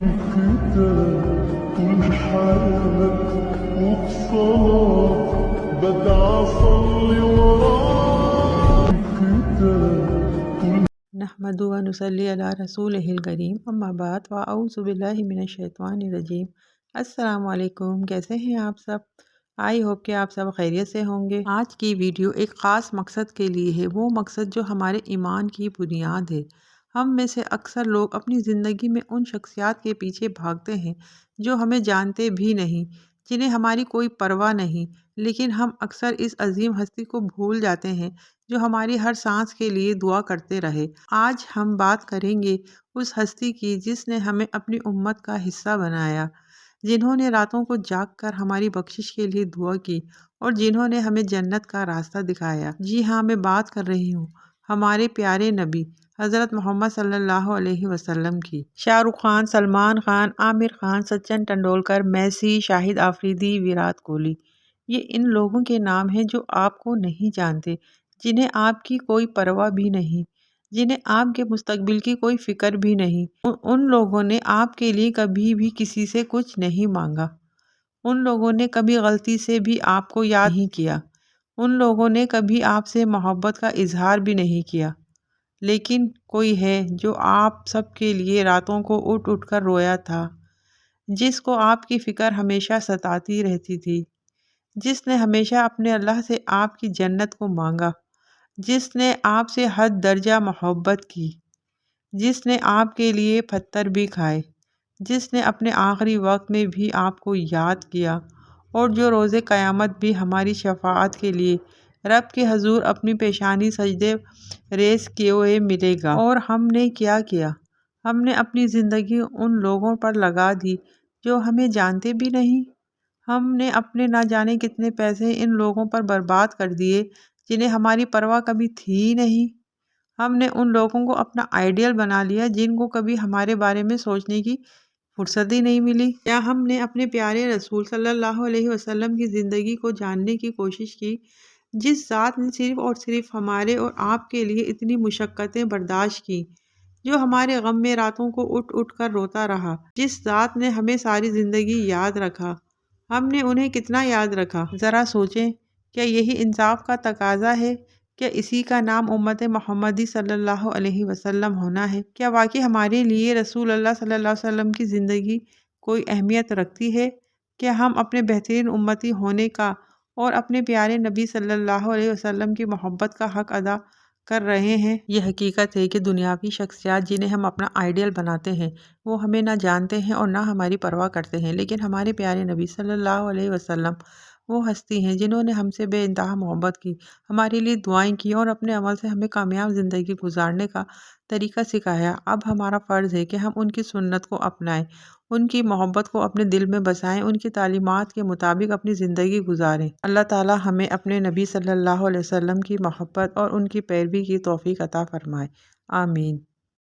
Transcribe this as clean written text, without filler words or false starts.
الكتاب والحياة والصلاة بدع أصلي وراه الكتاب نحمد و نصلی علی رسول الکریم اما بعد واعوذ باللہ من الشیطان الرجیم۔ السلام علیکم، کیسے ہیں آپ سب؟ آئی ہوپ کہ آپ سب خیریت سے ہوں گے۔ آج کی ویڈیو ایک خاص مقصد کے لیے ہے، وہ مقصد جو ہمارے ایمان کی بنیاد ہے۔ ہم میں سے اکثر لوگ اپنی زندگی میں ان شخصیات کے پیچھے بھاگتے ہیں جو ہمیں جانتے بھی نہیں، جنہیں ہماری کوئی پرواہ نہیں، لیکن ہم اکثر اس عظیم ہستی کو بھول جاتے ہیں جو ہماری ہر سانس کے لیے دعا کرتے رہے۔ آج ہم بات کریں گے اس ہستی کی جس نے ہمیں اپنی امت کا حصہ بنایا، جنہوں نے راتوں کو جاگ کر ہماری بخشش کے لیے دعا کی اور جنہوں نے ہمیں جنت کا راستہ دکھایا۔ جی ہاں، میں بات کر رہی ہوں ہمارے پیارے نبی حضرت محمد صلی اللہ علیہ وسلم کی۔ شاہ رخ خان، سلمان خان، عامر خان، سچن ٹنڈولکر، میسی، شاہد آفریدی، ویرات کوہلی، یہ ان لوگوں کے نام ہیں جو آپ کو نہیں جانتے، جنہیں آپ کی کوئی پرواہ بھی نہیں، جنہیں آپ کے مستقبل کی کوئی فکر بھی نہیں۔ ان لوگوں نے آپ کے لیے کبھی بھی کسی سے کچھ نہیں مانگا، ان لوگوں نے کبھی غلطی سے بھی آپ کو یاد نہیں کیا، ان لوگوں نے کبھی آپ سے محبت کا اظہار بھی نہیں کیا، لیکن کوئی ہے جو آپ سب کے لیے راتوں کو اٹھ اٹھ کر رویا تھا، جس کو آپ کی فکر ہمیشہ ستاتی رہتی تھی، جس نے ہمیشہ اپنے اللہ سے آپ کی جنت کو مانگا، جس نے آپ سے حد درجہ محبت کی، جس نے آپ کے لیے پتھر بھی کھائے، جس نے اپنے آخری وقت میں بھی آپ کو یاد کیا، اور جو روز قیامت بھی ہماری شفاعت کے لیے رب کے حضور اپنی پیشانی سجدے ریز کیے ہوئے ملے گا۔ اور ہم نے کیا کیا؟ ہم نے اپنی زندگی ان لوگوں پر لگا دی جو ہمیں جانتے بھی نہیں۔ ہم نے اپنے نہ جانے کتنے پیسے ان لوگوں پر برباد کر دیے جنہیں ہماری پرواہ کبھی تھی ہی نہیں۔ ہم نے ان لوگوں کو اپنا آئیڈیل بنا لیا جن کو کبھی ہمارے بارے میں سوچنے کی فرصت ہی نہیں ملی۔ کیا ہم نے اپنے پیارے رسول صلی اللہ علیہ وسلم کی زندگی کو جاننے کی کوشش کی، جس ذات نے صرف اور صرف ہمارے اور آپ کے لیے اتنی مشقتیں برداشت کی، جو ہمارے غم میں راتوں کو اٹھ اٹھ کر روتا رہا، جس ذات نے ہمیں ساری زندگی یاد رکھا، ہم نے انہیں کتنا یاد رکھا؟ ذرا سوچیں، کیا یہی انصاف کا تقاضا ہے؟ کیا اسی کا نام امت محمدی صلی اللہ علیہ وسلم ہونا ہے؟ کیا واقعی ہمارے لیے رسول اللہ صلی اللہ علیہ وسلم کی زندگی کوئی اہمیت رکھتی ہے؟ کیا ہم اپنے بہترین امتی ہونے کا اور اپنے پیارے نبی صلی اللہ علیہ وسلم کی محبت کا حق ادا کر رہے ہیں؟ یہ حقیقت ہے کہ دنیاوی شخصیات جنہیں ہم اپنا آئیڈیل بناتے ہیں وہ ہمیں نہ جانتے ہیں اور نہ ہماری پرواہ کرتے ہیں، لیکن ہمارے پیارے نبی صلی اللہ علیہ وسلم وہ ہستی ہیں جنہوں نے ہم سے بے انتہا محبت کی، ہمارے لیے دعائیں کی اور اپنے عمل سے ہمیں کامیاب زندگی گزارنے کا طریقہ سکھایا۔ اب ہمارا فرض ہے کہ ہم ان کی سنت کو اپنائیں، ان کی محبت کو اپنے دل میں بسائیں، ان کی تعلیمات کے مطابق اپنی زندگی گزاریں۔ اللہ تعالی ہمیں اپنے نبی صلی اللہ علیہ وسلم کی محبت اور ان کی پیروی کی توفیق عطا فرمائے، آمین۔